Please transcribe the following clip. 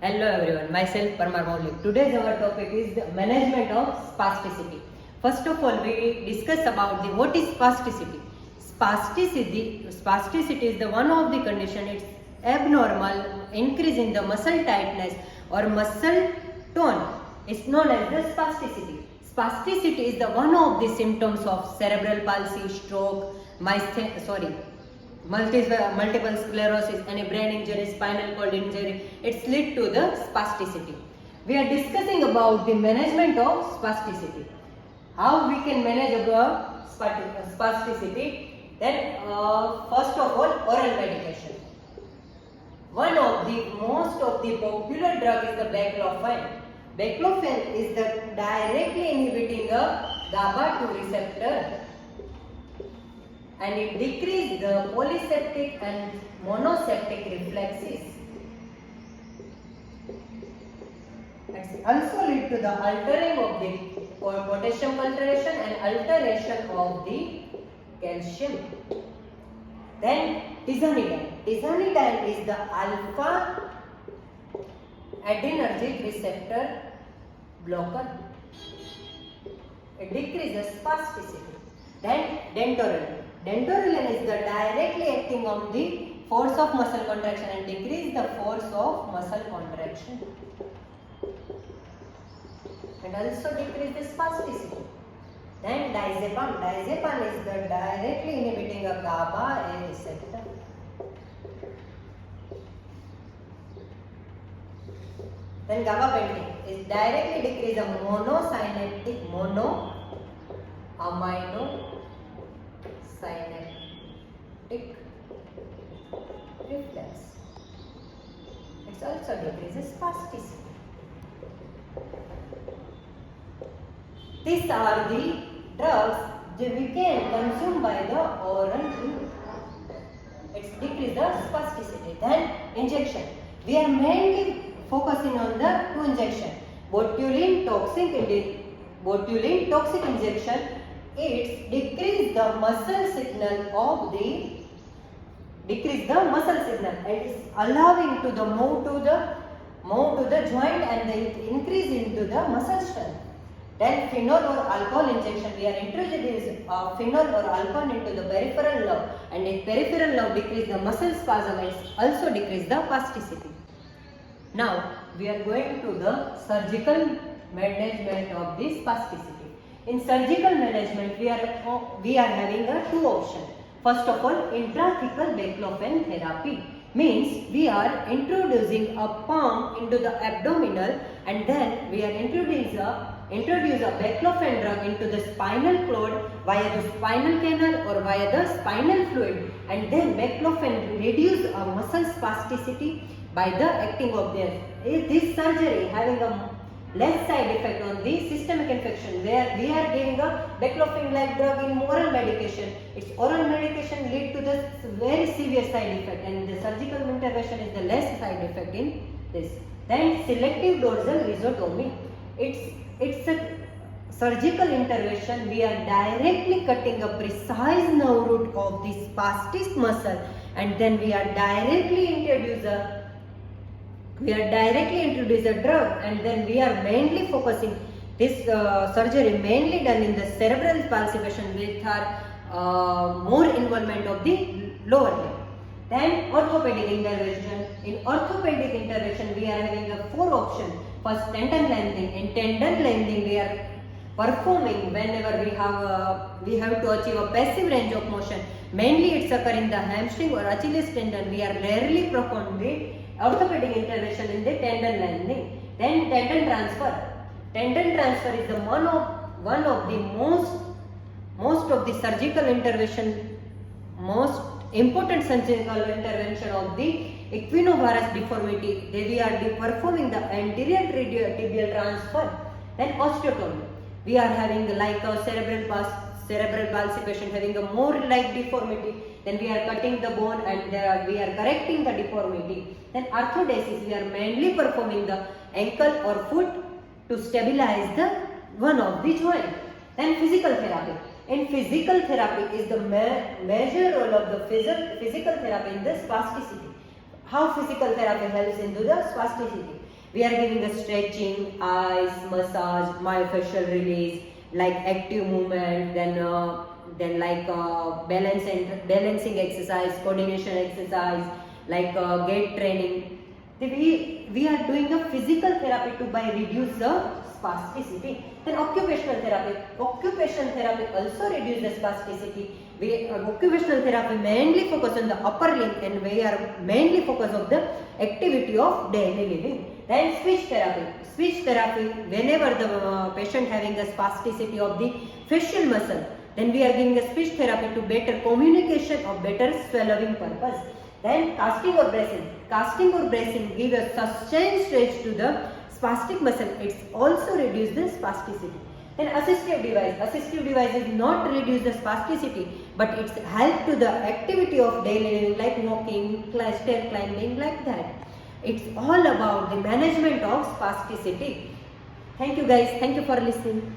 Hello everyone, myself Parmar Maulik. Today's our topic is the management of spasticity. First of all, we discuss about the what is spasticity. Spasticity is the one of the condition. It's abnormal increase in the muscle tightness or muscle tone. It's known as the spasticity. Spasticity is the one of the symptoms of cerebral palsy, stroke, multiple sclerosis, any brain injury, spinal cord injury. It's lead to the spasticity. We are discussing about the management of spasticity. How we can manage spasticity? Then first of all, oral medication. One of the most of the popular drug is the baclofen. Baclofen is the directly inhibiting a GABA2 receptor, and it decreases the polyseptic and monoseptic reflexes. It also lead to the altering of the potassium concentration and alteration of the calcium. Then tizanidine. Tizanidine is the alpha adrenergic receptor blocker. It decreases spasticity. Then dentorelin. Dentorelin is the directly acting on the force of muscle contraction and decrease the force of muscle contraction, and also decrease the spasticity. Then diazepam. Diazepam is the directly inhibiting a GABA A receptor. Then gabapentin is directly decrease a monosynaptic monoaminosynaptic reflex. It also decreases spasticity. These are the drugs that we can consume by the oral route. It decreases the spasticity. Then injection. We are mainly focusing on the two injection. Botulinum toxic injection. It decrease the muscle signal and is allowing to the move to the joint and it increase into the muscle strength. Then phenol or alcohol injection. We are introducing phenol or alcohol into the peripheral nerve, and in peripheral nerve decrease the muscle spasm and also decrease the spasticity. Now we are going to the surgical management of this spasticity. In surgical management, we are having two options. First of all, intrathecal baclofen therapy means we are introducing a pump into the abdominal, and then we are introduce a baclofen drug into the spinal cord via the spinal canal or via the spinal fluid, and then baclofen reduce a muscle spasticity by the acting of this surgery having a less side effect on the systemic infection, where we are giving a baclofen like drug in oral medication. Its oral medication lead to the very severe side effect, and the surgical intervention is the less side effect in this. Then selective dorsal rhizotomy. It's a surgical intervention. We are directly cutting a precise nerve root of the spastic muscle, and then we are directly introduce a drug, and then we are mainly focusing this surgery mainly done in the cerebral palsy patient with more involvement of the lower limb. Then orthopedic intervention. In orthopedic intervention, we are having a 4 options. First, tendon lengthening. In tendon lengthening, we are performing whenever we have to achieve a passive range of motion. Mainly, it's occur in the hamstring or Achilles tendon. We are rarely perform the orthopedic intervention in the tendon lengthening. Then tendon transfer. Tendon transfer is the one of the most of the surgical intervention, most important surgical intervention of the equinovarus deformity. We are performing the anterior tibial transfer. Then osteotomy. We are having like a cerebral palsy patient having a more like deformity. Then we are cutting the bone and we are correcting the deformity. Then arthrodesis. We are mainly performing the ankle or foot to stabilize the one of the joint. Then physical therapy. In physical therapy is the major role of the physical therapy in the spasticity. how physical therapy helps into the spasticity. We are giving a stretching, ice, massage, myofascial release, like active movement, then like balancing exercise, coordination exercise, like gait training. We are doing a physical therapy to by reduce the spasticity. Then occupational therapy. Occupational therapy also reduce the spasticity. Occupational therapy mainly focus on the upper limb, and we are mainly focus on the activity of daily living. Then speech therapy. Speech therapy, whenever the patient having a spasticity of the facial muscle, then we are giving a speech therapy to better communication or better swallowing purpose. Then casting or bracing. Casting or bracing give a sustained stretch to the spastic muscle. It's also reduce the spasticity. Then assistive device. Assistive device is not reduce the spasticity, but it's help to the activity of daily living, like walking, stair climbing, like that. It's all about the management of spasticity. Thank you guys. Thank you for listening.